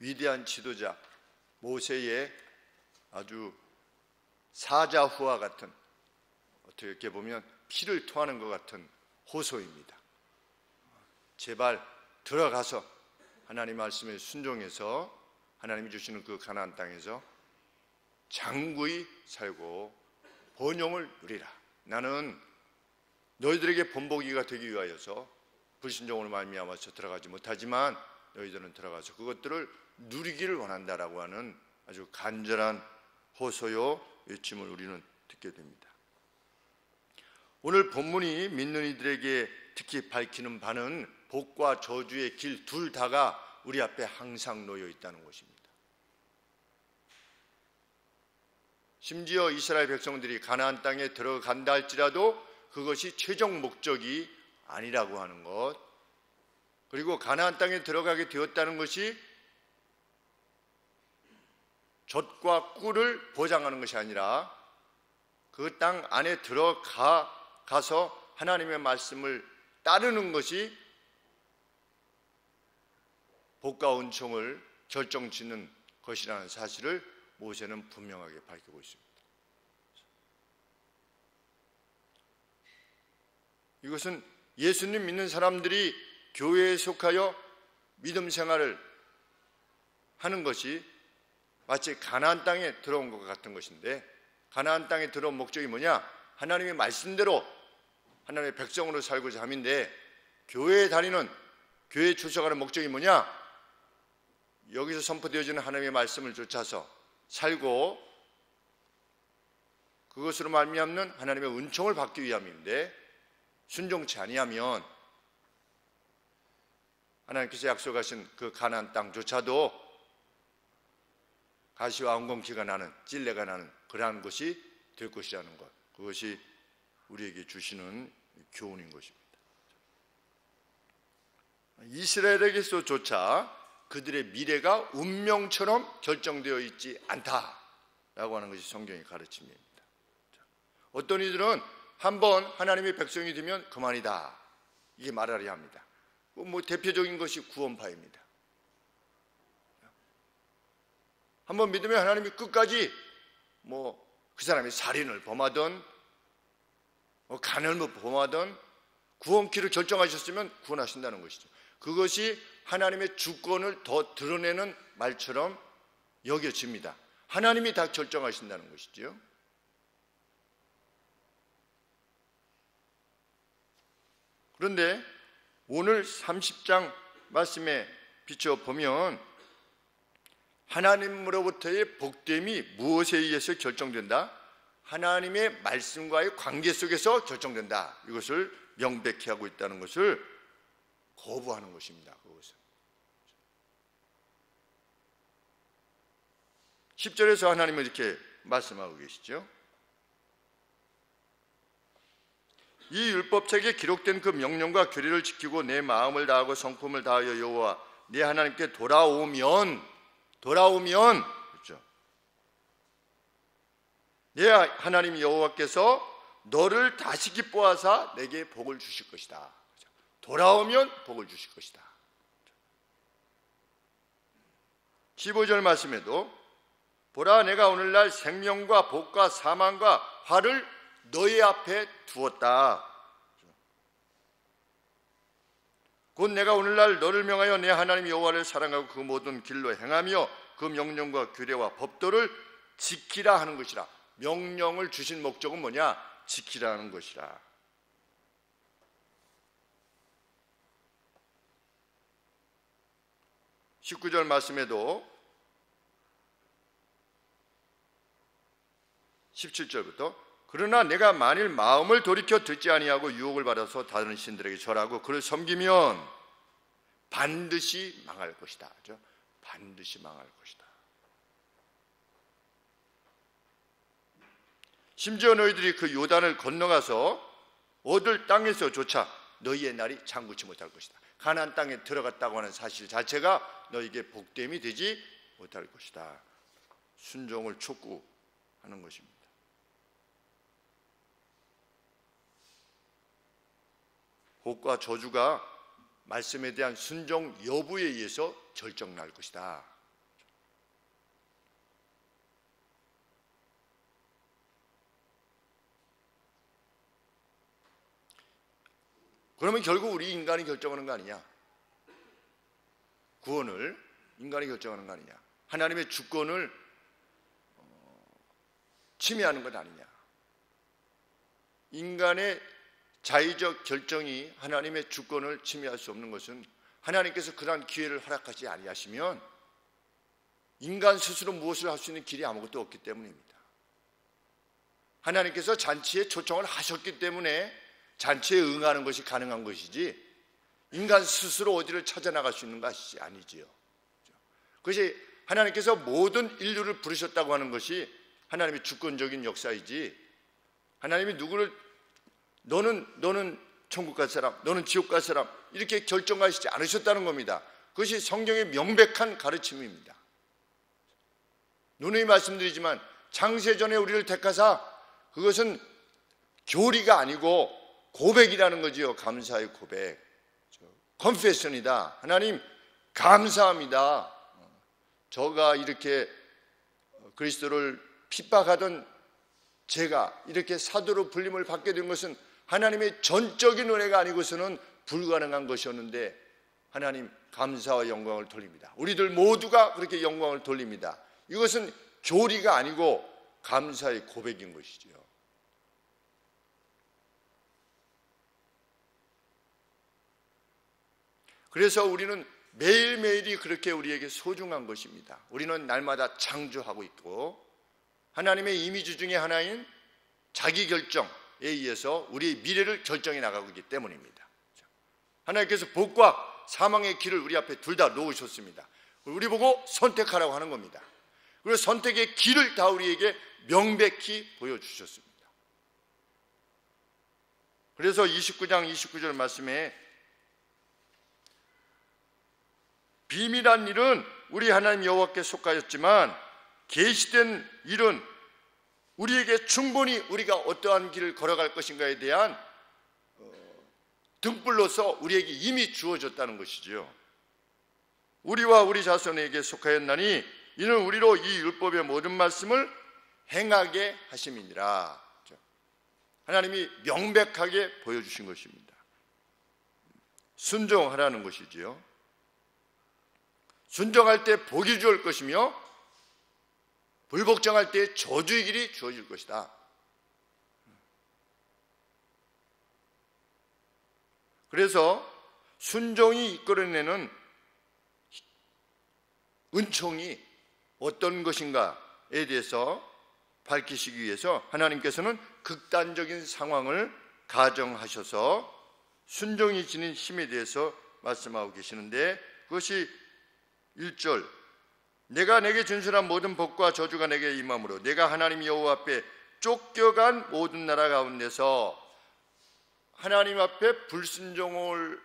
위대한 지도자 모세의 아주 사자후와 같은, 어떻게 보면 피를 토하는 것 같은 호소입니다. 제발 들어가서 하나님 말씀에 순종해서 하나님이 주시는 그 가나안 땅에서 장구히 살고 번영을 누리라. 나는 너희들에게 본보기가 되기 위하여서 불신종으로 말미암아서 들어가지 못하지만 너희들은 들어가서 그것들을 누리기를 원한다라고 하는 아주 간절한 호소요 외침을 우리는 듣게 됩니다. 오늘 본문이 믿는 이들에게 특히 밝히는 바는 복과 저주의 길 둘 다가 우리 앞에 항상 놓여 있다는 것입니다. 심지어 이스라엘 백성들이 가나안 땅에 들어간다 할지라도 그것이 최종 목적이 아니라고 하는 것, 그리고 가나안 땅에 들어가게 되었다는 것이 젖과 꿀을 보장하는 것이 아니라 그 땅 안에 들어가서 하나님의 말씀을 따르는 것이 복과 은총을 결정짓는 것이라는 사실을 모세는 분명하게 밝히고 있습니다. 이것은 예수님 믿는 사람들이 교회에 속하여 믿음 생활을 하는 것이 마치 가나안 땅에 들어온 것 같은 것인데, 가나안 땅에 들어온 목적이 뭐냐? 하나님의 말씀대로 하나님의 백성으로 살고자 함인데, 교회에 다니는, 교회에 출석하는 목적이 뭐냐? 여기서 선포되어지는 하나님의 말씀을 쫓아서 살고 그것으로 말미암는 하나님의 은총을 받기 위함인데, 순종치 아니하면 하나님께서 약속하신 그 가나안 땅조차도 가시와 엉겅퀴가 나는, 찔레가 나는 그러한 것이 될 것이라는 것, 그것이 우리에게 주시는 교훈인 것입니다. 이스라엘에게서조차 그들의 미래가 운명처럼 결정되어 있지 않다라고 하는 것이 성경의 가르침입니다. 어떤 이들은 한번 하나님의 백성이 되면 그만이다, 이게 말하려 합니다. 대표적인 것이 구원파입니다. 한번 믿으면 하나님이 끝까지 그 사람이 살인을 범하든 간음을 범하든 구원키를 결정하셨으면 구원하신다는 것이죠. 그것이 하나님의 주권을 더 드러내는 말처럼 여겨집니다. 하나님이 다 결정하신다는 것이죠. 그런데 오늘 30장 말씀에 비춰보면 하나님으로부터의 복됨이 무엇에 의해서 결정된다? 하나님의 말씀과의 관계 속에서 결정된다. 이것을 명백히 하고 있다는 것을 거부하는 것입니다. 그것은 10절에서 하나님은 이렇게 말씀하고 계시죠. 이 율법책에 기록된 그 명령과 규례를 지키고 내 마음을 다하고 성품을 다하여 여호와 네 하나님께 돌아오면 그렇죠. 네 하나님 여호와께서 너를 다시 기뻐하사 내게 복을 주실 것이다. 돌아오면 복을 주실 것이다. 15절 말씀에도 보라 내가 오늘날 생명과 복과 사망과 화를 너희 앞에 두었다. 곧 내가 오늘날 너를 명하여 내 하나님 여호와를 사랑하고 그 모든 길로 행하며 그 명령과 규례와 법도를 지키라 하는 것이라. 명령을 주신 목적은 뭐냐? 지키라는 것이라. (19절) 말씀에도 17절부터 그러나 내가 만일 마음을 돌이켜 듣지 아니하고 유혹을 받아서 다른 신들에게 절하고 그를 섬기면 반드시 망할 것이다. 그렇죠? 반드시 망할 것이다. 심지어 너희들이 그 요단을 건너가서 얻을 땅에서조차 너희의 날이 장구치 못할 것이다. 가나안 땅에 들어갔다고 하는 사실 자체가 너희에게 복됨이 되지 못할 것이다. 순종을 촉구하는 것입니다. 복과 저주가 말씀에 대한 순종 여부에 의해서 결정날 것이다. 그러면 결국 우리 인간이 결정하는 거 아니냐? 구원을 인간이 결정하는 거 아니냐? 하나님의 주권을 침해하는 것 아니냐? 인간의 자의적 결정이 하나님의 주권을 침해할 수 없는 것은 하나님께서 그러한 기회를 허락하지 아니하시면 인간 스스로 무엇을 할 수 있는 길이 아무것도 없기 때문입니다. 하나님께서 잔치에 초청을 하셨기 때문에 잔치에 응하는 것이 가능한 것이지 인간 스스로 어디를 찾아나갈 수 있는 것이 아니지요. 그것이 하나님께서 모든 인류를 부르셨다고 하는 것이 하나님의 주권적인 역사이지, 하나님이 누구를 너는 천국 갈 사람, 너는 지옥 갈 사람 이렇게 결정하시지 않으셨다는 겁니다. 그것이 성경의 명백한 가르침입니다. 누누이 말씀드리지만 창세전에 우리를 택하사, 그것은 교리가 아니고 고백이라는 거지요. 감사의 고백, 컨페션이다. 하나님 감사합니다. 저가 이렇게 그리스도를 핍박하던 제가 이렇게 사도로 불림을 받게 된 것은 하나님의 전적인 은혜가 아니고서는 불가능한 것이었는데 하나님 감사와 영광을 돌립니다. 우리들 모두가 그렇게 영광을 돌립니다. 이것은 교리가 아니고 감사의 고백인 것이죠. 그래서 우리는 매일매일이 그렇게 우리에게 소중한 것입니다. 우리는 날마다 창조하고 있고 하나님의 이미지 중에 하나인 자기 결정에 의해서 우리의 미래를 결정해 나가고 있기 때문입니다. 하나님께서 복과 사망의 길을 우리 앞에 둘 다 놓으셨습니다. 우리 보고 선택하라고 하는 겁니다. 그리고 선택의 길을 다 우리에게 명백히 보여주셨습니다. 그래서 29장 29절 말씀에 비밀한 일은 우리 하나님 여호와께 속하였지만 계시된 일은 우리에게 충분히 우리가 어떠한 길을 걸어갈 것인가에 대한 등불로서 우리에게 이미 주어졌다는 것이지요. 우리와 우리 자손에게 속하였나니 이는 우리로 이 율법의 모든 말씀을 행하게 하심이니라. 하나님이 명백하게 보여주신 것입니다. 순종하라는 것이지요. 순종할 때 복이 주어질 것이며 불복종할 때 저주의 길이 주어질 것이다. 그래서 순종이 이끌어내는 은총이 어떤 것인가에 대해서 밝히시기 위해서 하나님께서는 극단적인 상황을 가정하셔서 순종이 지닌 힘에 대해서 말씀하고 계시는데, 그것이 1절, 내가 내게 준수한 모든 복과 저주가 내게 임함으로 내가 하나님 여호와 앞에 쫓겨간 모든 나라 가운데서, 하나님 앞에 불순종을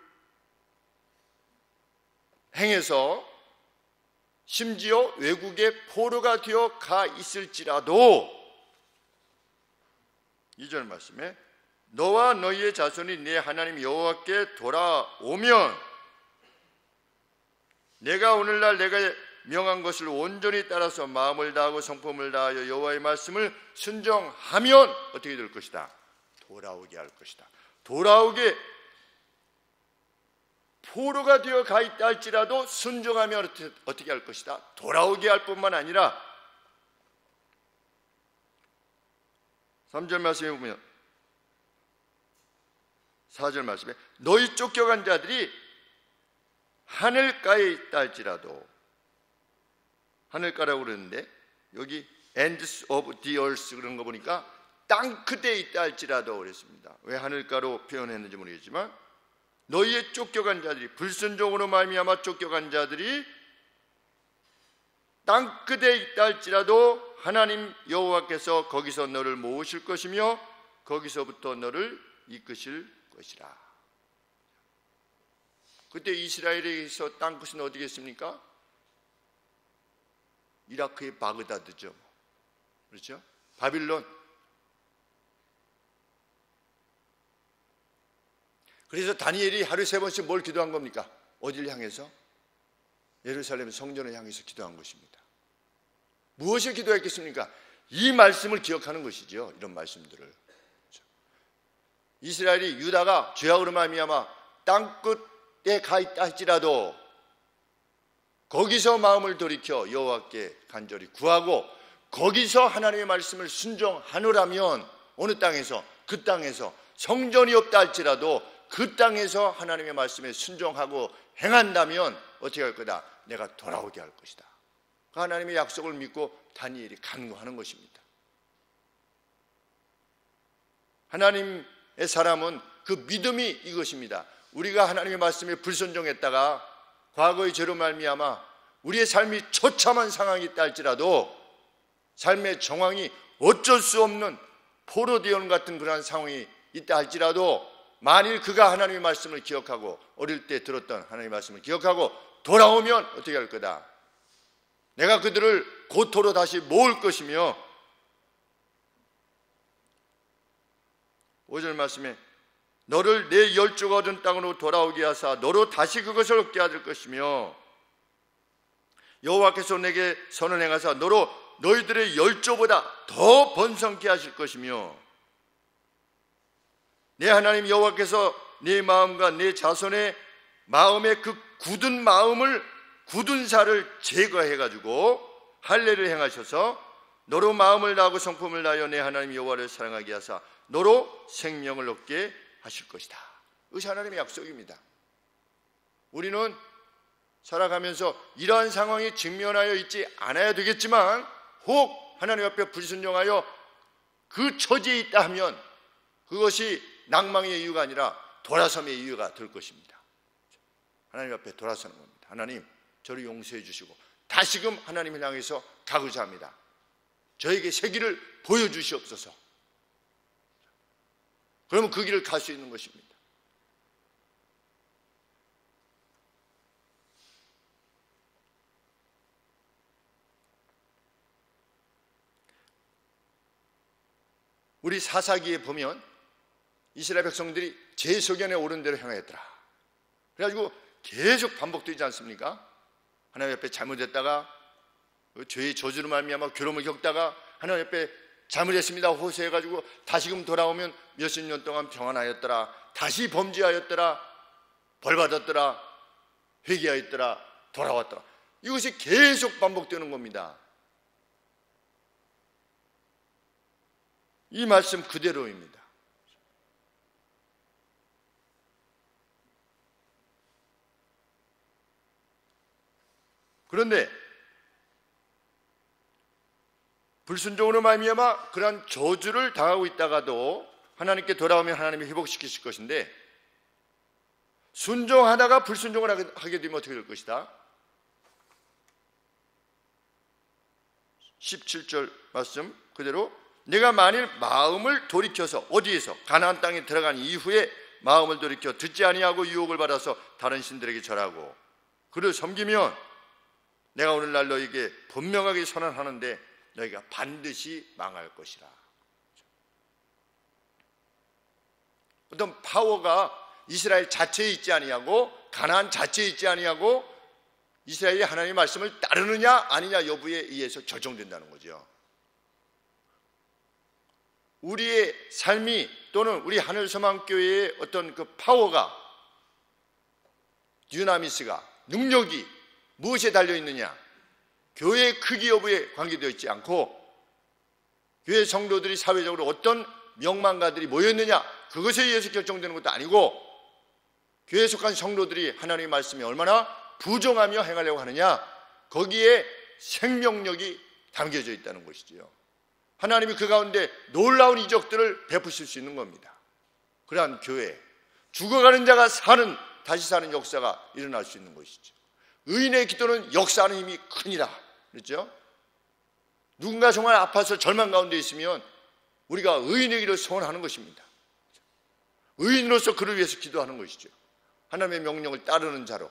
행해서 심지어 외국에 포로가 되어 가 있을지라도 2절 말씀에 너와 너희의 자손이 내 하나님 여호와께 돌아오면 내가 오늘날 내가 명한 것을 온전히 따라서 마음을 다하고 성품을 다하여 여호와의 말씀을 순종하면 어떻게 될 것이다? 돌아오게 할 것이다. 돌아오게, 포로가 되어 가 있다 할지라도 순종하면 어떻게 할 것이다? 돌아오게 할 뿐만 아니라 3절 말씀에 보면 4절 말씀에 너희 쫓겨간 자들이 하늘가에 있다 할지라도, 하늘가라고 그러는데 여기 ends of the earth 그런 거 보니까 땅 끝에 있다 할지라도 그랬습니다. 왜 하늘가로 표현했는지 모르겠지만 너희의 쫓겨간 자들이, 불순종으로 말미암아 쫓겨간 자들이 땅 끝에 있다 할지라도 하나님 여호와께서 거기서 너를 모으실 것이며 거기서부터 너를 이끄실 것이라. 그때 이스라엘에서 땅 끝은 어디겠습니까? 이라크의 바그다드죠. 그렇죠? 바빌론. 그래서 다니엘이 하루에 3번씩 뭘 기도한 겁니까? 어디를 향해서? 예루살렘 성전을 향해서 기도한 것입니다. 무엇을 기도했겠습니까? 이 말씀을 기억하는 것이죠. 이런 말씀들을. 이스라엘이 유다가 죄악으로 말미암아 땅끝에 가 있다 할지라도 거기서 마음을 돌이켜 여호와께 간절히 구하고 거기서 하나님의 말씀을 순종하노라면 어느 땅에서 그 땅에서 성전이 없다 할지라도 그 땅에서 하나님의 말씀에 순종하고 행한다면 어떻게 할 거다? 내가 돌아오게 할 것이다. 그 하나님의 약속을 믿고 다니엘이 간구하는 것입니다. 하나님의 사람은 그 믿음이 이것입니다. 우리가 하나님의 말씀에 불순종했다가 과거의 죄로 말미암아 우리의 삶이 처참한 상황이 있다 할지라도 삶의 정황이 어쩔 수 없는 포로대원 같은 그러한 상황이 있다 할지라도 만일 그가 하나님의 말씀을 기억하고 어릴 때 들었던 하나님의 말씀을 기억하고 돌아오면 어떻게 할 거다? 내가 그들을 고토로 다시 모을 것이며 5절 말씀에 너를 내 열조가 얻은 땅으로 돌아오게 하사 너로 다시 그것을 얻게 하실 것이며 여호와께서 내게 선을 행하사 너로 너희들의 열조보다 더 번성케 하실 것이며 내 하나님 여호와께서 내 마음과 내 자손의 마음의 그 굳은 마음을 굳은 살을 제거해가지고 할례를 행하셔서 너로 마음을 다하고 성품을 다하여 내 하나님 여호와를 사랑하게 하사 너로 생명을 얻게 하실 것이다. 이것이 하나님의 약속입니다. 우리는 살아가면서 이러한 상황에 직면하여 있지 않아야 되겠지만 혹 하나님 앞에 불순종하여 그 처지에 있다 하면 그것이 낭망의 이유가 아니라 돌아섬의 이유가 될 것입니다. 하나님 앞에 돌아서는 겁니다. 하나님, 저를 용서해 주시고 다시금 하나님을 향해서 가고자 합니다. 저에게 새 길을 보여주시옵소서. 그러면 그 길을 갈 수 있는 것입니다. 우리 사사기에 보면 이스라엘 백성들이 제 소견에 옳은 대로 행하였더라. 그래가지고 계속 반복되지 않습니까? 하나님 앞에 잘못했다가 죄의 저주로 말미암아 괴로움을 겪다가 하나님 앞에 잘못했습니다 호소해가지고 다시금 돌아오면 몇십 년 동안 평안하였더라, 다시 범죄하였더라, 벌받았더라, 회개하였더라, 돌아왔더라. 이것이 계속 반복되는 겁니다. 이 말씀 그대로입니다. 그런데 불순종으로 말미암아 그러한 저주를 당하고 있다가도 하나님께 돌아오면 하나님이 회복시키실 것인데 순종하다가 불순종을 하게 되면 어떻게 될 것이다? 17절 말씀 그대로 내가 만일 마음을 돌이켜서 어디에서 가나안 땅에 들어간 이후에 마음을 돌이켜 듣지 아니하고 유혹을 받아서 다른 신들에게 절하고 그를 섬기면 내가 오늘날 너에게 분명하게 선언하는데 너희가 반드시 망할 것이라. 어떤 파워가 이스라엘 자체에 있지 아니하고 가나안 자체에 있지 아니하고 이스라엘이 하나님의 말씀을 따르느냐 아니냐 여부에 의해서 결정된다는 거죠. 우리의 삶이 또는 우리 하늘소망교회의 어떤 그 파워가 dynamis가 능력이 무엇에 달려있느냐, 교회의 크기 여부에 관계되어 있지 않고 교회 성도들이 사회적으로 어떤 명망가들이 모였느냐 그것에 의해서 결정되는 것도 아니고 교회에 속한 성도들이 하나님의 말씀에 얼마나 부정하며 행하려고 하느냐 거기에 생명력이 담겨져 있다는 것이지요. 하나님이 그 가운데 놀라운 이적들을 베푸실 수 있는 겁니다. 그러한 교회, 죽어가는 자가 다시 사는 역사가 일어날 수 있는 것이죠. 의인의 기도는 역사하는 힘이 크니라 그렇죠? 누군가 정말 아파서 절망 가운데 있으면 우리가 의인의 길을 소원하는 것입니다. 의인으로서 그를 위해서 기도하는 것이죠. 하나님의 명령을 따르는 자로.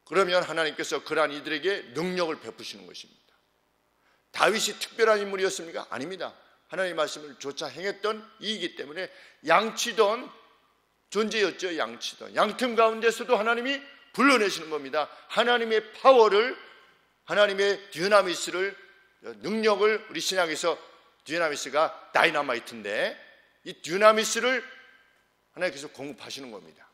그러면 하나님께서 그러한 이들에게 능력을 베푸시는 것입니다. 다윗이 특별한 인물이었습니까? 아닙니다. 하나님의 말씀을 조차 행했던 이이기 때문에 양치던 존재였죠. 양치던 양틈 가운데서도 하나님이 불러내시는 겁니다. 하나님의 파워를, 하나님의 dynamis를 능력을 우리 신약에서 듀나미스가 다이너마이트인데 이 듀나미스를 하나님께서 공급하시는 겁니다.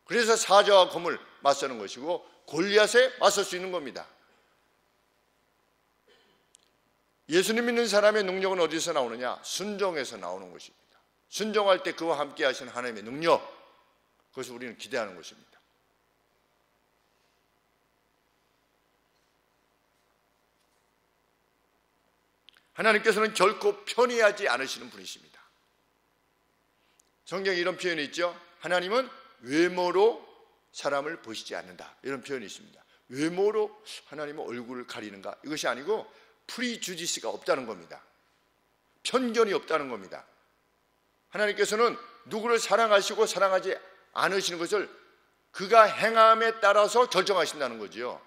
그래서 사자와 검을 맞서는 것이고 골리앗에 맞설 수 있는 겁니다. 예수님 믿는 사람의 능력은 어디서 나오느냐? 순종에서 나오는 것입니다. 순종할 때 그와 함께 하시는 하나님의 능력, 그것을 우리는 기대하는 것입니다. 하나님께서는 결코 편애하지 않으시는 분이십니다. 성경에 이런 표현이 있죠. 하나님은 외모로 사람을 보시지 않는다, 이런 표현이 있습니다. 외모로 하나님은 얼굴을 가리는가? 이것이 아니고 프리주디스가 없다는 겁니다. 편견이 없다는 겁니다. 하나님께서는 누구를 사랑하시고 사랑하지 않으시는 것을 그가 행함에 따라서 결정하신다는 거지요.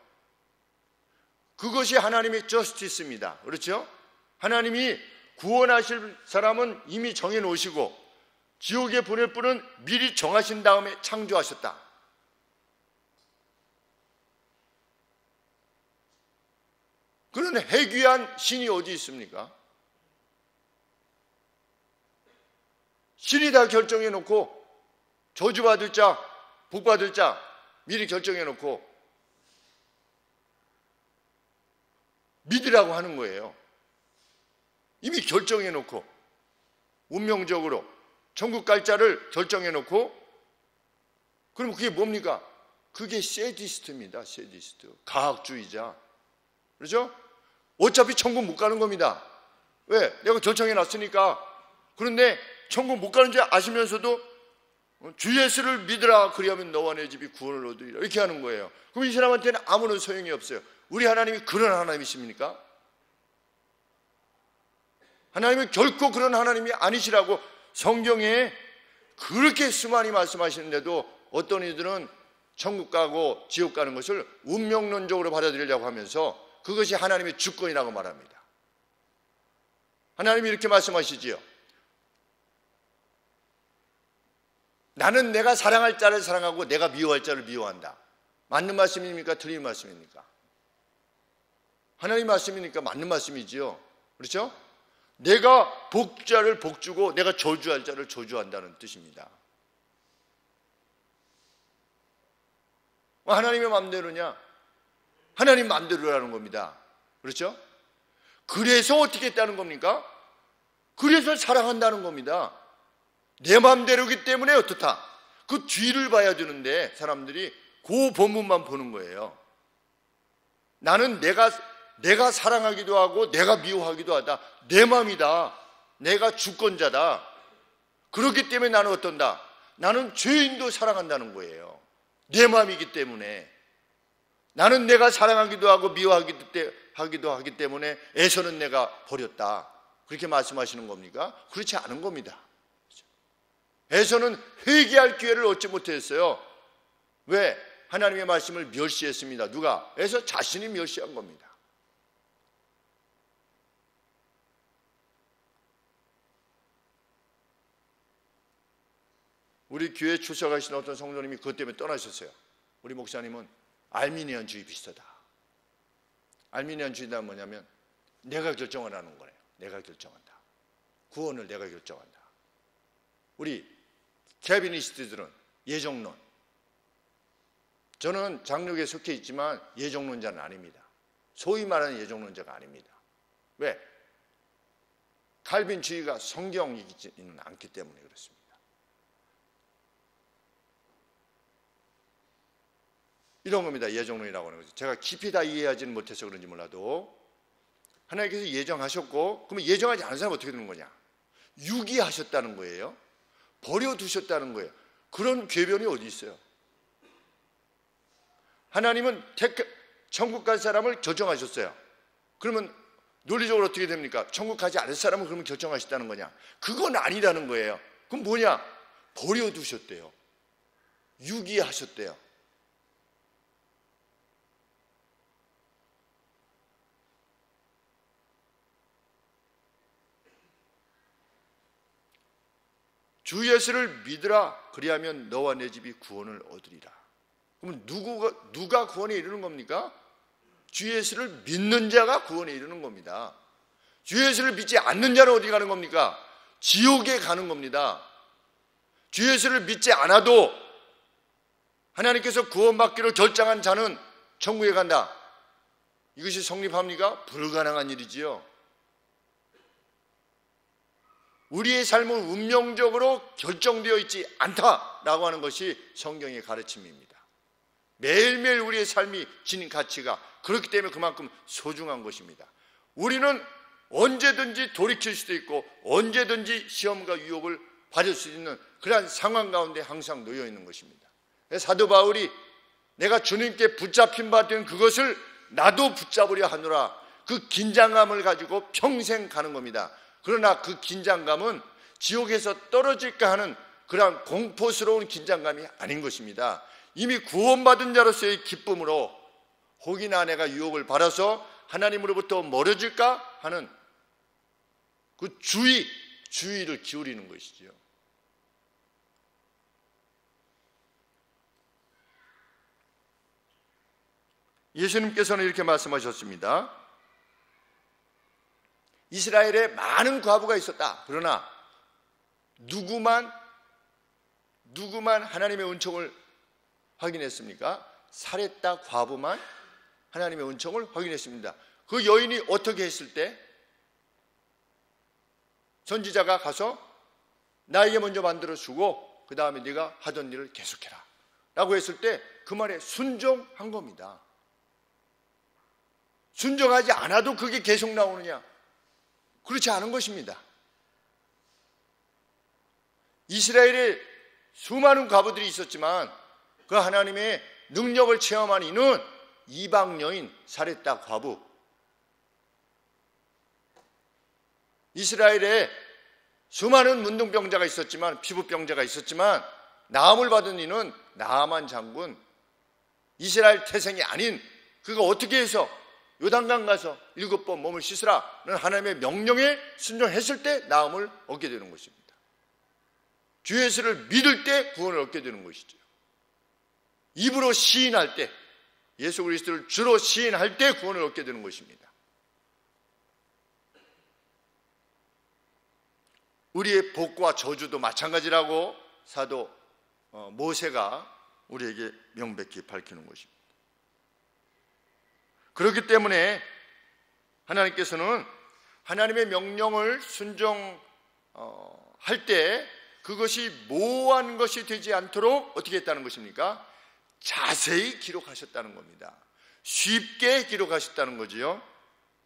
그것이 하나님의 저스티스입니다. 그렇죠? 하나님이 구원하실 사람은 이미 정해놓으시고 지옥에 보낼 분은 미리 정하신 다음에 창조하셨다. 그런 해귀한 신이 어디 있습니까? 신이 다 결정해놓고 저주받을 자, 복받을 자 미리 결정해놓고 믿으라고 하는 거예요. 이미 결정해놓고 운명적으로 천국 갈 자를 결정해놓고, 그럼 그게 뭡니까? 그게 세디스트입니다. 세디스트, 과학주의자. 그렇죠? 어차피 천국 못 가는 겁니다. 왜? 내가 결정해놨으니까. 그런데 천국 못 가는 줄 아시면서도 주 예수를 믿으라, 그리하면 너와 내 집이 구원을 얻으리라, 이렇게 하는 거예요. 그럼 이 사람한테는 아무런 소용이 없어요. 우리 하나님이 그런 하나님이십니까? 하나님은 결코 그런 하나님이 아니시라고 성경에 그렇게 수많이 말씀하시는데도 어떤 이들은 천국 가고 지옥 가는 것을 운명론적으로 받아들이려고 하면서 그것이 하나님의 주권이라고 말합니다. 하나님이 이렇게 말씀하시지요. 나는 내가 사랑할 자를 사랑하고 내가 미워할 자를 미워한다. 맞는 말씀입니까? 틀린 말씀입니까? 하나님 말씀이니까 맞는 말씀이지요. 그렇죠? 내가 복자를 복주고 내가 저주할 자를 저주한다는 뜻입니다. 하나님의 마음대로냐? 하나님 마음대로라는 겁니다. 그렇죠? 그래서 어떻게 했다는 겁니까? 그래서 사랑한다는 겁니다. 내 마음대로기 때문에 어떻다? 그 뒤를 봐야 되는데 사람들이 그 본문만 보는 거예요. 나는 내가 사랑하기도 하고 내가 미워하기도 하다. 내 마음이다. 내가 주권자다. 그렇기 때문에 나는 어떤다? 나는 죄인도 사랑한다는 거예요. 내 마음이기 때문에. 나는 내가 사랑하기도 하고 미워하기도 하기 때문에 에서는 내가 버렸다. 그렇게 말씀하시는 겁니까? 그렇지 않은 겁니다. 에서는 회개할 기회를 얻지 못했어요. 왜? 하나님의 말씀을 멸시했습니다. 누가? 에서 자신이 멸시한 겁니다. 우리 교회에 출석하신 어떤 성도님이 그것 때문에 떠나셨어요. 우리 목사님은 알미니안주의 비슷하다. 알미니안주의는 뭐냐면 내가 결정하라는 거예요. 내가 결정한다. 구원을 내가 결정한다. 우리 캐비니스트들은 예정론. 저는 장로교에 속해 있지만 예정론자는 아닙니다. 소위 말하는 예정론자가 아닙니다. 왜? 칼빈주의가 성경이지는 않기 때문에 그렇습니다. 이런 겁니다. 예정론이라고 하는 거죠. 제가 깊이 다 이해하지는 못해서 그런지 몰라도 하나님께서 예정하셨고, 그러면 예정하지 않은 사람은 어떻게 되는 거냐? 유기하셨다는 거예요. 버려두셨다는 거예요. 그런 궤변이 어디 있어요? 하나님은 천국 갈 사람을 결정하셨어요. 그러면 논리적으로 어떻게 됩니까? 천국 가지 않을 사람은 그러면 결정하셨다는 거냐? 그건 아니라는 거예요. 그럼 뭐냐? 버려두셨대요. 유기하셨대요. 주 예수를 믿으라, 그리하면 너와 내 집이 구원을 얻으리라. 그럼 누가 구원에 이르는 겁니까? 주 예수를 믿는 자가 구원에 이르는 겁니다. 주 예수를 믿지 않는 자는 어디 가는 겁니까? 지옥에 가는 겁니다. 주 예수를 믿지 않아도 하나님께서 구원받기로 결정한 자는 천국에 간다. 이것이 성립합니까? 불가능한 일이지요. 우리의 삶은 운명적으로 결정되어 있지 않다라고 하는 것이 성경의 가르침입니다. 매일매일 우리의 삶이 지닌 가치가 그렇기 때문에 그만큼 소중한 것입니다. 우리는 언제든지 돌이킬 수도 있고 언제든지 시험과 유혹을 받을 수 있는 그러한 상황 가운데 항상 놓여 있는 것입니다. 사도 바울이 내가 주님께 붙잡힌 바 된 그것을 나도 붙잡으려 하노라, 그 긴장감을 가지고 평생 가는 겁니다. 그러나 그 긴장감은 지옥에서 떨어질까 하는 그러한 공포스러운 긴장감이 아닌 것입니다. 이미 구원받은 자로서의 기쁨으로 혹이나 내가 유혹을 받아서 하나님으로부터 멀어질까 하는 그 주의를 기울이는 것이지요. 예수님께서는 이렇게 말씀하셨습니다. 이스라엘에 많은 과부가 있었다. 그러나 누구만 하나님의 은총을 확인했습니까? 사렙다 과부만 하나님의 은총을 확인했습니다. 그 여인이 어떻게 했을 때 선지자가 가서 나에게 먼저 만들어주고 그 다음에 네가 하던 일을 계속해라 라고 했을 때 그 말에 순종한 겁니다. 순종하지 않아도 그게 계속 나오느냐? 그렇지 않은 것입니다. 이스라엘에 수많은 과부들이 있었지만 그 하나님의 능력을 체험한 이는 이방 여인 사렙다 과부. 이스라엘에 수많은 문둥병자가 있었지만, 피부병자가 있었지만 나음을 받은 이는 나아만 장군, 이스라엘 태생이 아닌 그가 어떻게 해서 요단강 가서 7번 몸을 씻으라는 하나님의 명령에 순종했을 때 나음을 얻게 되는 것입니다. 주 예수를 믿을 때 구원을 얻게 되는 것이죠. 입으로 시인할 때, 예수 그리스도를 주로 시인할 때 구원을 얻게 되는 것입니다. 우리의 복과 저주도 마찬가지라고 사도 모세가 우리에게 명백히 밝히는 것입니다. 그렇기 때문에 하나님께서는 하나님의 명령을 순종할 때 그것이 모호한 것이 되지 않도록 어떻게 했다는 것입니까? 자세히 기록하셨다는 겁니다. 쉽게 기록하셨다는 거지요.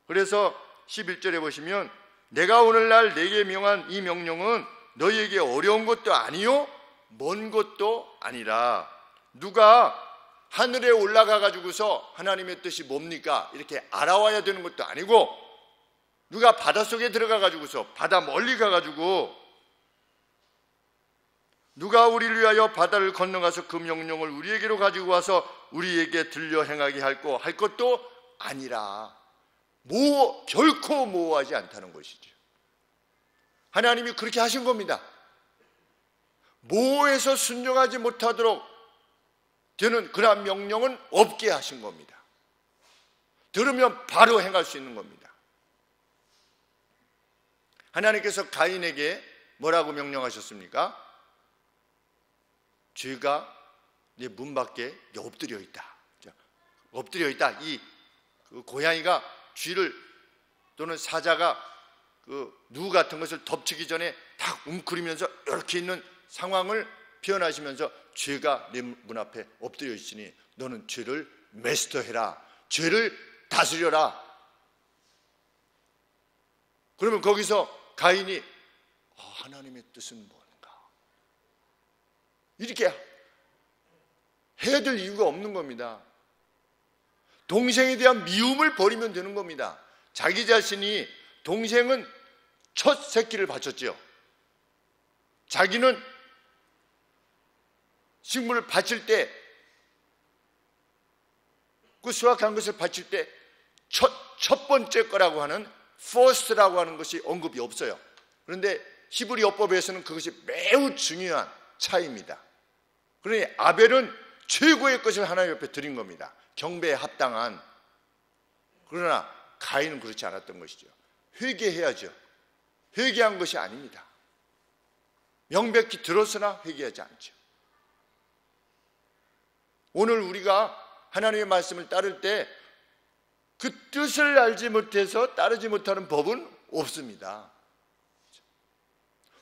그래서 11절에 보시면 내가 오늘날 내게 명한 이 명령은 너희에게 어려운 것도 아니요 먼 것도 아니라. 누가 하늘에 올라가 가지고서 하나님의 뜻이 뭡니까? 이렇게 알아와야 되는 것도 아니고, 누가 바닷속에 들어가 가지고서 바다 멀리 가 가지고 누가 우리를 위하여 바다를 건너가서 그 명령을 우리에게로 가지고 와서 우리에게 들려 행하게 할 것도 아니라. 결코 모호하지 않다는 것이죠. 하나님이 그렇게 하신 겁니다. 모호해서 순종하지 못하도록 되는 그러한 명령은 없게 하신 겁니다. 들으면 바로 행할 수 있는 겁니다. 하나님께서 가인에게 뭐라고 명령하셨습니까? 쥐가 네 문 밖에 엎드려 있다. 엎드려 있다. 그 고양이가 쥐를 또는 사자가 누 같은 것을 덮치기 전에 딱 웅크리면서 이렇게 있는 상황을 표현하시면서 죄가 내 문 앞에 엎드려 있으니 너는 죄를 매스터해라. 죄를 다스려라. 그러면 거기서 가인이 하나님의 뜻은 뭔가 이렇게 해야 될 이유가 없는 겁니다. 동생에 대한 미움을 버리면 되는 겁니다. 자기 자신이, 동생은 첫 새끼를 바쳤죠. 자기는 식물을 바칠 때, 그 수확한 것을 바칠 때 첫 번째 거라고 하는 first라고 하는 것이 언급이 없어요. 그런데 히브리 어법에서는 그것이 매우 중요한 차이입니다. 그러니 아벨은 최고의 것을 하나님 옆에 드린 겁니다. 경배에 합당한. 그러나 가인은 그렇지 않았던 것이죠. 회개해야죠. 회개한 것이 아닙니다. 명백히 들었으나 회개하지 않죠. 오늘 우리가 하나님의 말씀을 따를 때 그 뜻을 알지 못해서 따르지 못하는 법은 없습니다.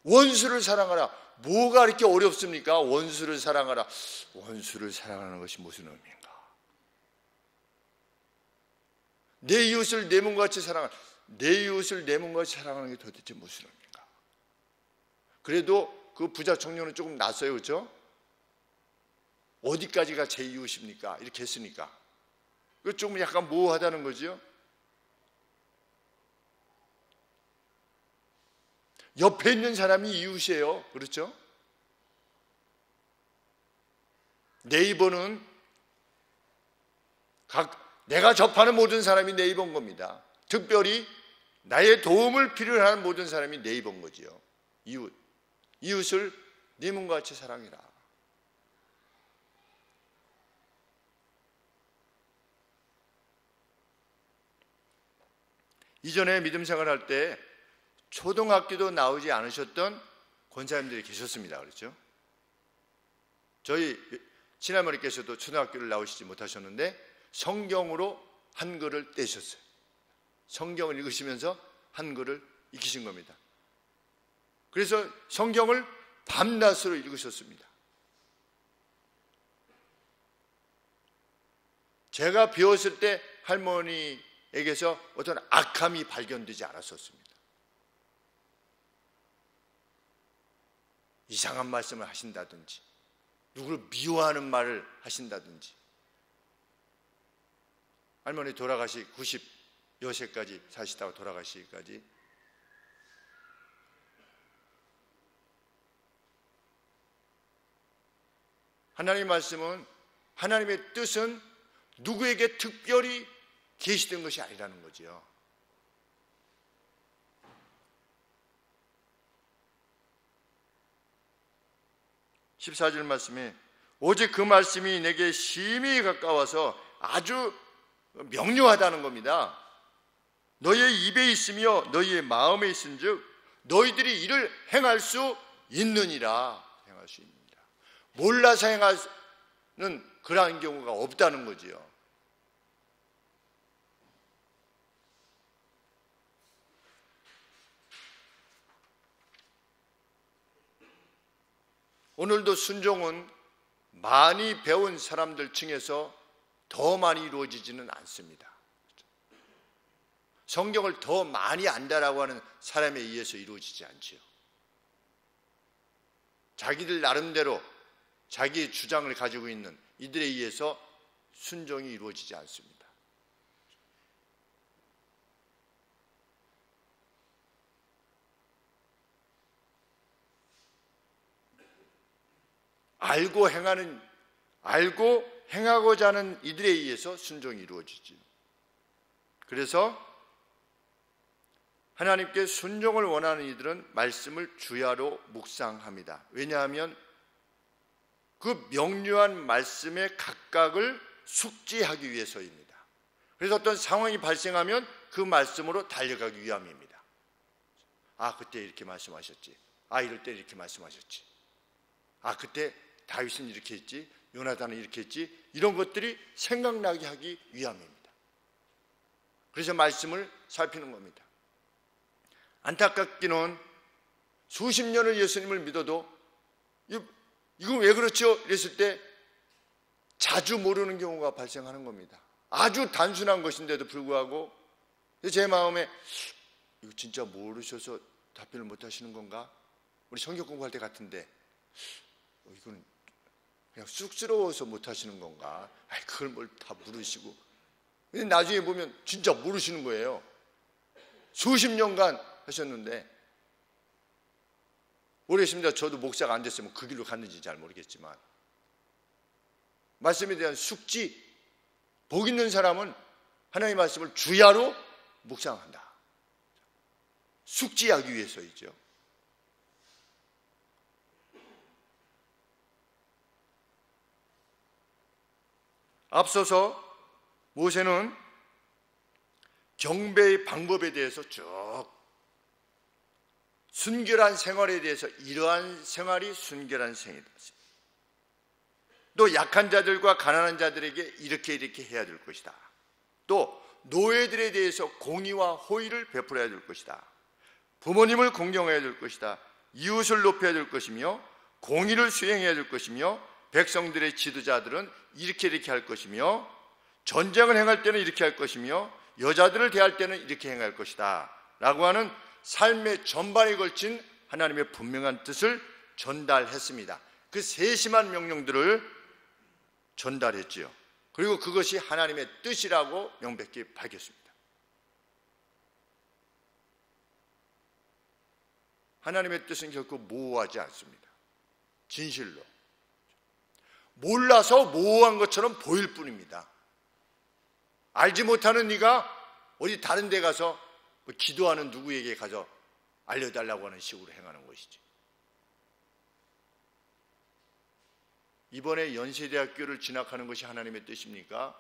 원수를 사랑하라. 뭐가 이렇게 어렵습니까? 원수를 사랑하라. 원수를 사랑하는 것이 무슨 의미인가? 내 이웃을 내 몸같이 사랑하라. 내 이웃을 내 몸같이 사랑하는 게 도대체 무슨 의미인가? 그래도 그 부자 청년은 조금 낯서요, 그렇죠? 어디까지가 제 이웃입니까? 이렇게 했으니까. 그 조금 약간 모호하다는 거죠. 옆에 있는 사람이 이웃이에요. 그렇죠? 네이버는 내가 접하는 모든 사람이 네이버인 겁니다. 특별히 나의 도움을 필요로 하는 모든 사람이 네이버인 거지요. 이웃을 네 몸과 같이 사랑해라. 이전에 믿음 생활할 때 초등학교도 나오지 않으셨던 권사님들이 계셨습니다. 그렇죠? 저희 친할머니께서도 초등학교를 나오시지 못하셨는데 성경으로 한글을 떼셨어요. 성경을 읽으시면서 한글을 익히신 겁니다. 그래서 성경을 밤낮으로 읽으셨습니다. 제가 배웠을 때 할머니에게서 어떤 악함이 발견되지 않았었습니다. 이상한 말씀을 하신다든지 누구를 미워하는 말을 하신다든지 할머니 90여 세까지 사시다가 돌아가시기까지 하나님의 말씀은 하나님의 뜻은 누구에게 특별히 계시된 것이 아니라는 거지요. (14절) 말씀에 오직 그 말씀이 내게 심히 가까워서 아주 명료하다는 겁니다. 너희의 입에 있으며 너희의 마음에 있은즉 너희들이 이를 행할 수 있느니라. 행할 수 있느니라. 몰라서 행하는 그러한 경우가 없다는 거지요. 오늘도 순종은 많이 배운 사람들 층에서 더 많이 이루어지지는 않습니다. 성경을 더 많이 안다라고 하는 사람에 의해서 이루어지지 않지요. 자기들 나름대로 자기의 주장을 가지고 있는 이들에 의해서 순종이 이루어지지 않습니다. 알고 행하고자 하는 이들에 의해서 순종이 이루어지지. 그래서 하나님께 순종을 원하는 이들은 말씀을 주야로 묵상합니다. 왜냐하면 그 명료한 말씀의 각각을 숙지하기 위해서입니다. 그래서 어떤 상황이 발생하면 그 말씀으로 달려가기 위함입니다. 아, 그때 이렇게 말씀하셨지. 아, 이럴 때 이렇게 말씀하셨지. 아, 그때 다윗은 이렇게 했지, 요나단은 이렇게 했지, 이런 것들이 생각나게 하기 위함입니다. 그래서 말씀을 살피는 겁니다. 안타깝기는 수십 년을 예수님을 믿어도 이건 왜 그렇죠? 이랬을 때 자주 모르는 경우가 발생하는 겁니다. 아주 단순한 것인데도 불구하고 제 마음에 이거 진짜 모르셔서 답변을 못 하시는 건가? 우리 성경 공부할 때 같은데 이거는 그냥 쑥스러워서 못하시는 건가? 아이, 그걸 뭘 다 모르시고. 근데 나중에 보면 진짜 모르시는 거예요. 수십 년간 하셨는데 모르겠습니다. 저도 목사가 안 됐으면 그 길로 갔는지 잘 모르겠지만 말씀에 대한 숙지, 복 있는 사람은 하나님의 말씀을 주야로 묵상한다. 숙지하기 위해서이죠. 앞서서 모세는 경배의 방법에 대해서 쭉 순결한 생활에 대해서 이러한 생활이 순결한 생이다. 또 약한 자들과 가난한 자들에게 이렇게 해야 될 것이다. 또 노예들에 대해서 공의와 호의를 베풀어야 될 것이다. 부모님을 공경해야 될 것이다. 이웃을 높여야 될 것이며 공의를 수행해야 될 것이며 백성들의 지도자들은 이렇게 할 것이며 전쟁을 행할 때는 이렇게 할 것이며 여자들을 대할 때는 이렇게 행할 것이다 라고 하는 삶의 전반에 걸친 하나님의 분명한 뜻을 전달했습니다. 그 세심한 명령들을 전달했지요. 그리고 그것이 하나님의 뜻이라고 명백히 밝혔습니다. 하나님의 뜻은 결코 모호하지 않습니다. 진실로 몰라서 모호한 것처럼 보일 뿐입니다. 알지 못하는 네가 어디 다른 데 가서 기도하는 누구에게 가서 알려달라고 하는 식으로 행하는 것이지. 이번에 연세대학교를 진학하는 것이 하나님의 뜻입니까?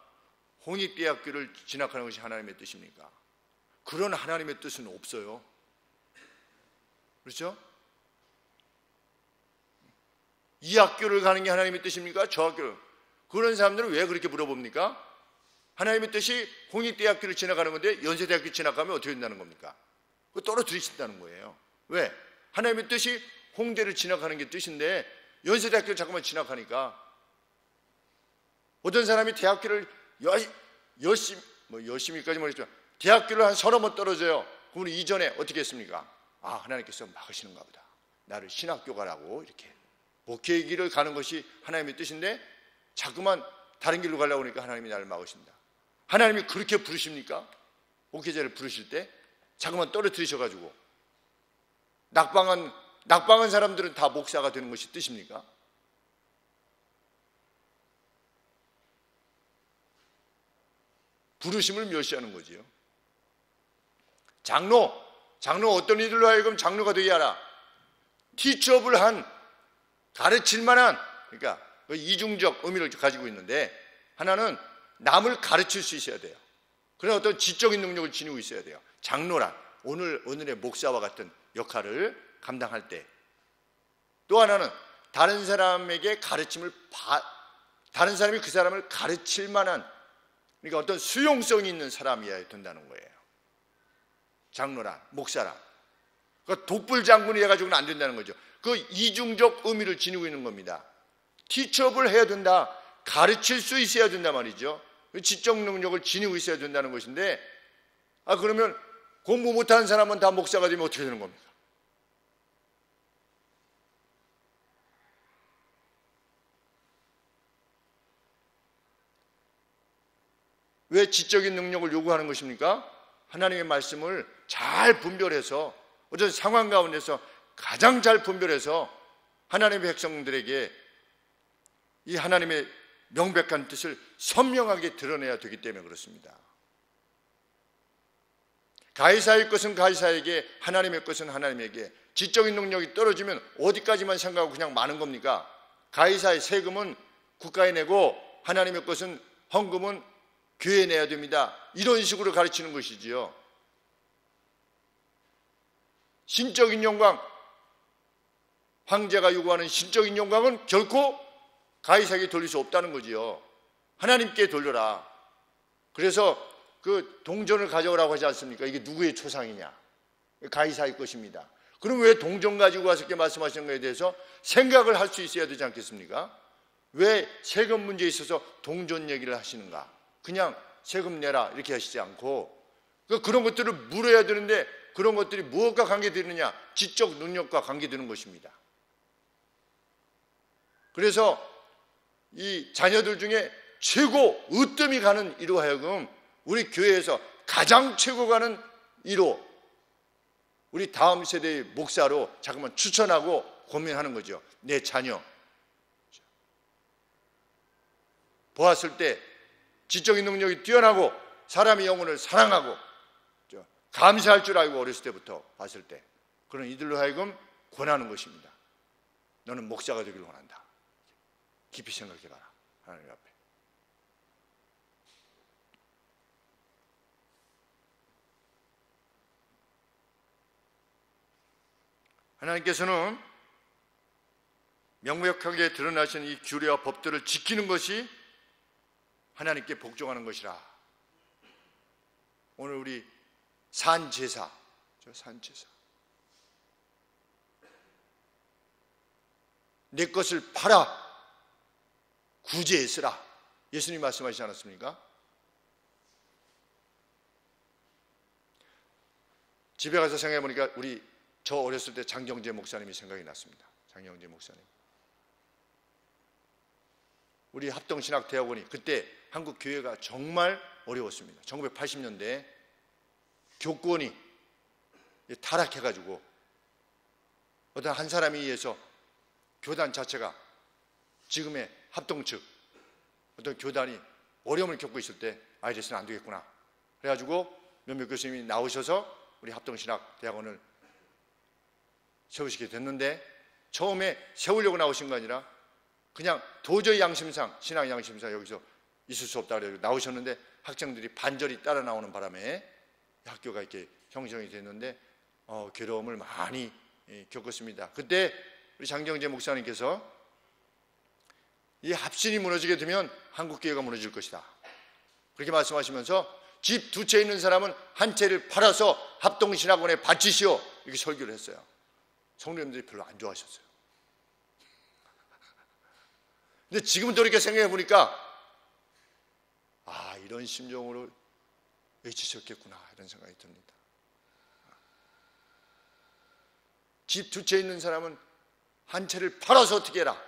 홍익대학교를 진학하는 것이 하나님의 뜻입니까? 그런 하나님의 뜻은 없어요. 그렇죠? 이 학교를 가는 게 하나님의 뜻입니까? 저 학교를. 그런 사람들은 왜 그렇게 물어봅니까? 하나님의 뜻이 홍익대학교를 진학하는 건데 연세대학교 진학하면 어떻게 된다는 겁니까? 그거 떨어뜨리신다는 거예요. 왜? 하나님의 뜻이 홍대를 진학하는 게 뜻인데 연세대학교를 자꾸만 진학하니까 어떤 사람이 대학교를 열심히까지 말했지만 대학교를 한 30번 떨어져요. 그러면 이전에 어떻게 했습니까? 아, 하나님께서 막으시는가 보다. 나를 신학교 가라고 이렇게 목회의 길을 가는 것이 하나님의 뜻인데 자꾸만 다른 길로 가려고 하니까 하나님이 나를 막으신다. 하나님이 그렇게 부르십니까? 목회자를 부르실 때 자꾸만 떨어뜨리셔가지고 낙방한 사람들은 다 목사가 되는 것이 뜻입니까? 부르심을 멸시하는 거지요. 장로 어떤 이들로 하여금 장로가 되게 하라. 티처업을 한 가르칠 만한, 그러니까 이중적 의미를 가지고 있는데 하나는 남을 가르칠 수 있어야 돼요. 그런 어떤 지적인 능력을 지니고 있어야 돼요. 장로란 오늘의 목사와 같은 역할을 감당할 때, 또 하나는 다른 사람에게 다른 사람이 그 사람을 가르칠 만한, 그러니까 어떤 수용성이 있는 사람이어야 된다는 거예요. 장로란, 목사란. 그러니까 독불 장군이 해가지고는 안 된다는 거죠. 그 이중적 의미를 지니고 있는 겁니다. 티처업을 해야 된다. 가르칠 수 있어야 된단 말이죠. 지적 능력을 지니고 있어야 된다는 것인데, 그러면 공부 못하는 사람은 다 목사가 되면 어떻게 되는 겁니까? 왜 지적인 능력을 요구하는 것입니까? 하나님의 말씀을 잘 분별해서 어떤 상황 가운데서 가장 잘 분별해서 하나님의 백성들에게 이 하나님의 명백한 뜻을 선명하게 드러내야 되기 때문에 그렇습니다. 가이사의 것은 가이사에게, 하나님의 것은 하나님에게. 지적인 능력이 떨어지면 어디까지만 생각하고 그냥 마는 겁니까? 가이사의 세금은 국가에 내고 하나님의 것은 헌금은 교회에 내야 됩니다. 이런 식으로 가르치는 것이지요. 신적인 영광, 황제가 요구하는 신적인 영광은 결코 가이사에게 돌릴 수 없다는 거지요. 하나님께 돌려라. 그래서 그 동전을 가져오라고 하지 않습니까? 이게 누구의 초상이냐? 가이사의 것입니다. 그럼 왜 동전 가지고 와서 이렇게 말씀하시는 것에 대해서 생각을 할 수 있어야 되지 않겠습니까? 왜 세금 문제에 있어서 동전 얘기를 하시는가? 그냥 세금 내라 이렇게 하시지 않고 그런 것들을 물어야 되는데 그런 것들이 무엇과 관계되느냐? 지적 능력과 관계되는 것입니다. 그래서 이 자녀들 중에 최고 으뜸이 가는 이로 하여금 우리 교회에서 가장 최고 가는 이로 우리 다음 세대의 목사로 자꾸만 추천하고 고민하는 거죠. 내 자녀 보았을 때 지적인 능력이 뛰어나고 사람의 영혼을 사랑하고 감사할 줄 알고 어렸을 때부터 봤을 때 그런 이들로 하여금 권하는 것입니다. 너는 목사가 되기를 원한다. 깊이 생각해봐라. 하나님 앞에. 하나님께서는 명백하게 드러나신 이 규례와 법들을 지키는 것이 하나님께 복종하는 것이라. 오늘 우리 산제사, 산제사, 내 것을 팔아 구제에 쓰라, 예수님 말씀하시지 않았습니까? 집에 가서 생각해 보니까 저 어렸을 때 장경재 목사님이 생각이 났습니다. 장경재 목사님, 우리 합동신학대학원이 그때 한국 교회가 정말 어려웠습니다. 1980년대에 교권이 타락해가지고 어떤 한 사람에 의해서 교단 자체가, 지금의 합동 측 어떤 교단이 어려움을 겪고 있을 때 이래서는 안 되겠구나, 그래가지고 몇몇 교수님이 나오셔서 우리 합동신학대학원을 세우시게 됐는데, 처음에 세우려고 나오신 거 아니라 그냥 도저히 양심상, 신앙 양심상 여기서 있을 수 없다 그래서 나오셨는데, 학생들이 반절이 따라 나오는 바람에 학교가 이렇게 형성이 됐는데 괴로움을 많이 겪었습니다. 그때 우리 장경재 목사님께서 이 합신이 무너지게 되면 한국교회가 무너질 것이다, 그렇게 말씀하시면서 집 두 채 있는 사람은 한 채를 팔아서 합동신학원에 바치시오, 이렇게 설교를 했어요. 성도님들이 별로 안 좋아하셨어요. 근데 지금 돌이켜 생각해 보니까 이런 심정으로 외치셨겠구나, 이런 생각이 듭니다. 집 두 채 있는 사람은 한 채를 팔아서 어떻게 해라,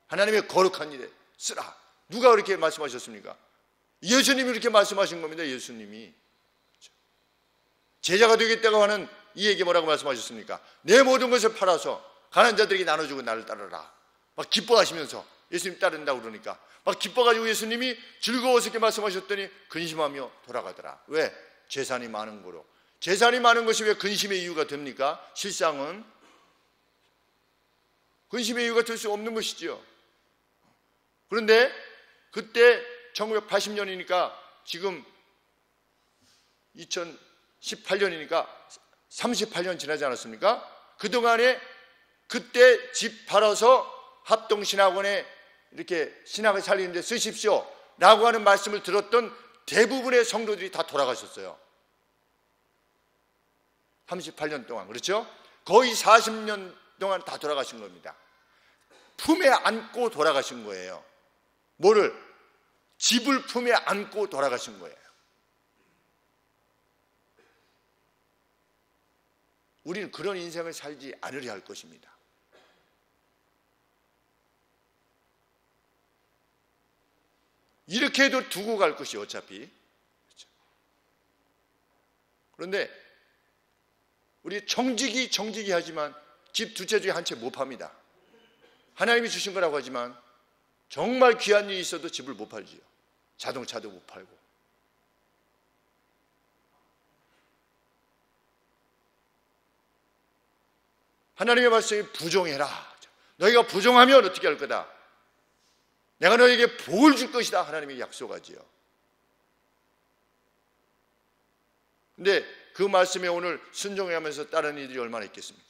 하나님의 거룩한 일에 쓰라. 누가 그렇게 말씀하셨습니까? 예수님이 그렇게 말씀하신 겁니다. 예수님이. 제자가 되겠다고 하는 이에게 뭐라고 말씀하셨습니까? 내 모든 것을 팔아서 가난한 자들에게 나눠주고 나를 따르라. 막 기뻐하시면서 예수님 따른다고 그러니까 막 기뻐가지고 예수님이 즐거워서 이렇게 말씀하셨더니 근심하며 돌아가더라. 왜? 재산이 많은 거로. 재산이 많은 것이 왜 근심의 이유가 됩니까? 실상은 근심의 이유가 될 수 없는 것이지요. 그런데 그때 1980년이니까 지금 2018년이니까 38년 지나지 않았습니까? 그동안에 그때 집 팔아서 합동신학원에 이렇게 신학을 살리는 데 쓰십시오 라고 하는 말씀을 들었던 대부분의 성도들이 다 돌아가셨어요. 38년 동안. 그렇죠? 거의 40년 동안 다 돌아가신 겁니다. 품에 안고 돌아가신 거예요. 뭐를? 집을 품에 안고 돌아가신 거예요. 우리는 그런 인생을 살지 않으려 할 것입니다. 이렇게 해도 두고 갈 것이 어차피. 그렇죠? 그런데 우리 정직이 하지만 집 두 채 중에 한 채 못 팝니다. 하나님이 주신 거라고 하지만 정말 귀한 일이 있어도 집을 못 팔지요. 자동차도 못 팔고. 하나님의 말씀이 부정해라. 너희가 부정하면 어떻게 할 거다? 내가 너에게 복을 줄 것이다. 하나님이 약속하지요. 근데 그 말씀에 오늘 순종하면서 따르는 이들이 얼마나 있겠습니까?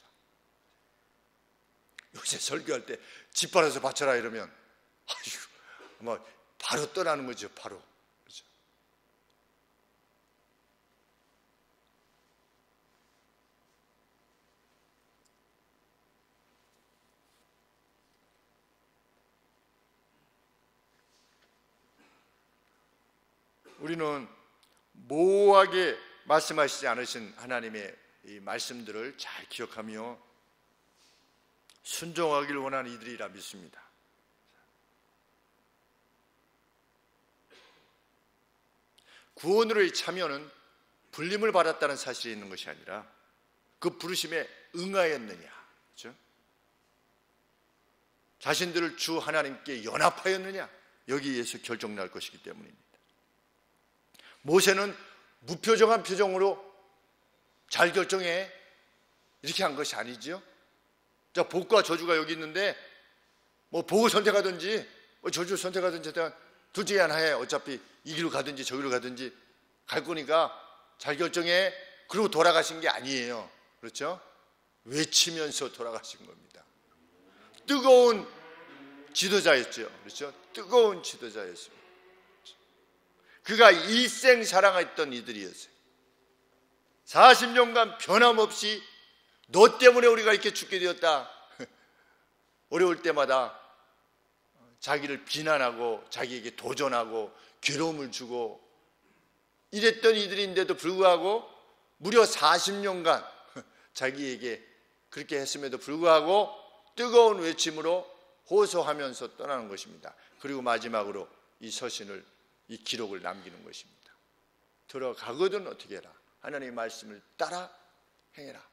요새 설교할 때 집 팔아서 바쳐라 이러면 아이고, 바로 떠나는 거죠. 바로. 그렇죠? 우리는 모호하게 말씀하시지 않으신 하나님의 이 말씀들을 잘 기억하며 순종하기를 원하는 이들이라 믿습니다. 구원으로의 참여는 불림을 받았다는 사실이 있는 것이 아니라 그 부르심에 응하였느냐, 그렇죠? 자신들을 주 하나님께 연합하였느냐, 여기에서 결정날 것이기 때문입니다. 모세는 무표정한 표정으로 잘 결정해 이렇게 한 것이 아니죠. 자, 복과 저주가 여기 있는데 뭐 복을 선택하든지 저주를 선택하든지 둘 중에 하나에 어차피 이 길로 가든지 저기로 가든지 갈 거니까 잘 결정해. 그러고 돌아가신 게 아니에요. 그렇죠? 외치면서 돌아가신 겁니다. 뜨거운 지도자였죠. 그렇죠? 뜨거운 지도자였습니다. 그가 일생 사랑했던 이들이었어요. 40년간 변함없이 너 때문에 우리가 이렇게 죽게 되었다. 어려울 때마다 자기를 비난하고 자기에게 도전하고 괴로움을 주고 이랬던 이들인데도 불구하고 무려 40년간 자기에게 그렇게 했음에도 불구하고 뜨거운 외침으로 호소하면서 떠나는 것입니다. 그리고 마지막으로 이 서신을, 이 기록을 남기는 것입니다. 들어가거든 어떻게 해라. 하나님의 말씀을 따라 행해라.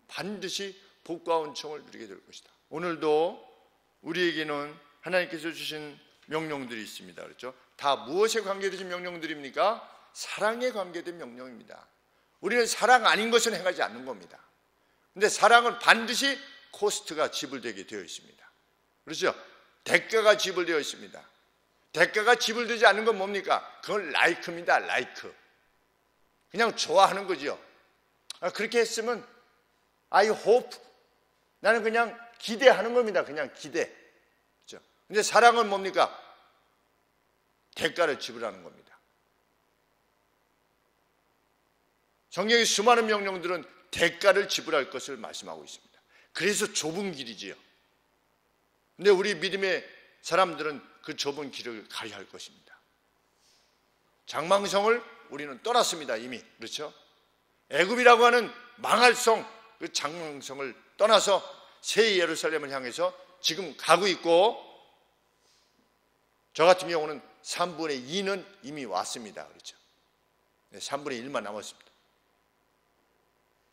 반드시 복과 은총을 누리게 될 것이다. 오늘도 우리에게는 하나님께서 주신 명령들이 있습니다. 그렇죠? 다 무엇에 관계되신 명령들입니까? 사랑에 관계된 명령입니다. 우리는 사랑 아닌 것은 행하지 않는 겁니다. 근데 사랑은 반드시 코스트가 지불되게 되어 있습니다. 그렇죠? 대가가 지불되어 있습니다. 대가가 지불되지 않는 건 뭡니까? 그건 라이크입니다. 라이크. 그냥 좋아하는 거죠. 그렇게 했으면 I hope, 나는 그냥 기대하는 겁니다. 그냥 기대. 그렇죠? 근데 사랑은 뭡니까? 대가를 지불하는 겁니다. 성경의 수많은 명령들은 대가를 지불할 것을 말씀하고 있습니다. 그래서 좁은 길이지요. 근데 우리 믿음의 사람들은 그 좁은 길을 가야 할 것입니다. 장망성을 우리는 떠났습니다. 이미. 그렇죠? 애굽이라고 하는 망할 성, 그 장망성을 떠나서 새 예루살렘을 향해서 지금 가고 있고, 저 같은 경우는 3분의 2는 이미 왔습니다. 그렇죠? 3분의 1만 남았습니다.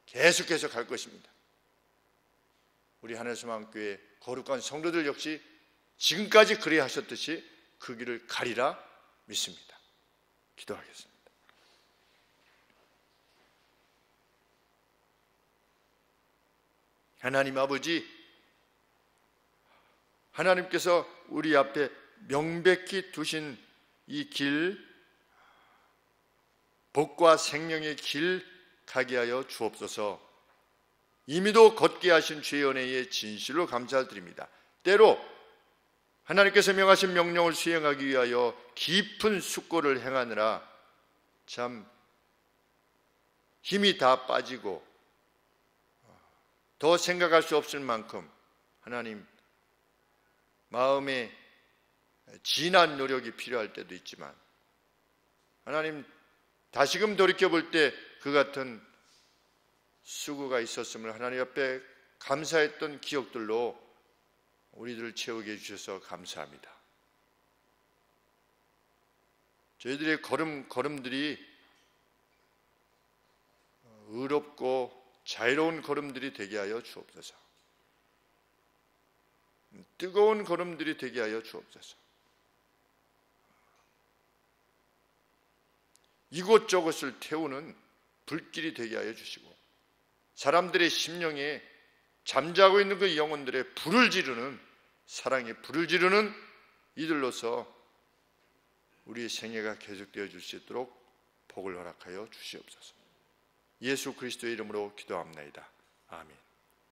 계속해서 갈 것입니다. 우리 하늘소망교회 거룩한 성도들 역시 지금까지 그래야 하셨듯이 그 길을 가리라 믿습니다. 기도하겠습니다. 하나님 아버지, 하나님께서 우리 앞에 명백히 두신 이 길, 복과 생명의 길 가게 하여 주옵소서. 이미도 걷게 하신 주의 은혜에 진실로 감사드립니다. 때로 하나님께서 명하신 명령을 수행하기 위하여 깊은 숙고를 행하느라 참 힘이 다 빠지고 더 생각할 수 없을 만큼 하나님 마음에 진한 노력이 필요할 때도 있지만, 하나님 다시금 돌이켜볼 때 그 같은 수고가 있었음을 하나님 앞에 감사했던 기억들로 우리들을 채우게 해주셔서 감사합니다. 저희들의 걸음들이 의롭고 자유로운 걸음들이 되게 하여 주옵소서. 뜨거운 걸음들이 되게 하여 주옵소서. 이곳저곳을 태우는 불길이 되게 하여 주시고, 사람들의 심령에 잠자고 있는 그 영혼들의 불을 지르는, 사랑의 불을 지르는 이들로서 우리의 생애가 계속되어 줄 수 있도록 복을 허락하여 주시옵소서. 예수 그리스도의 이름으로 기도합나이다. 아멘.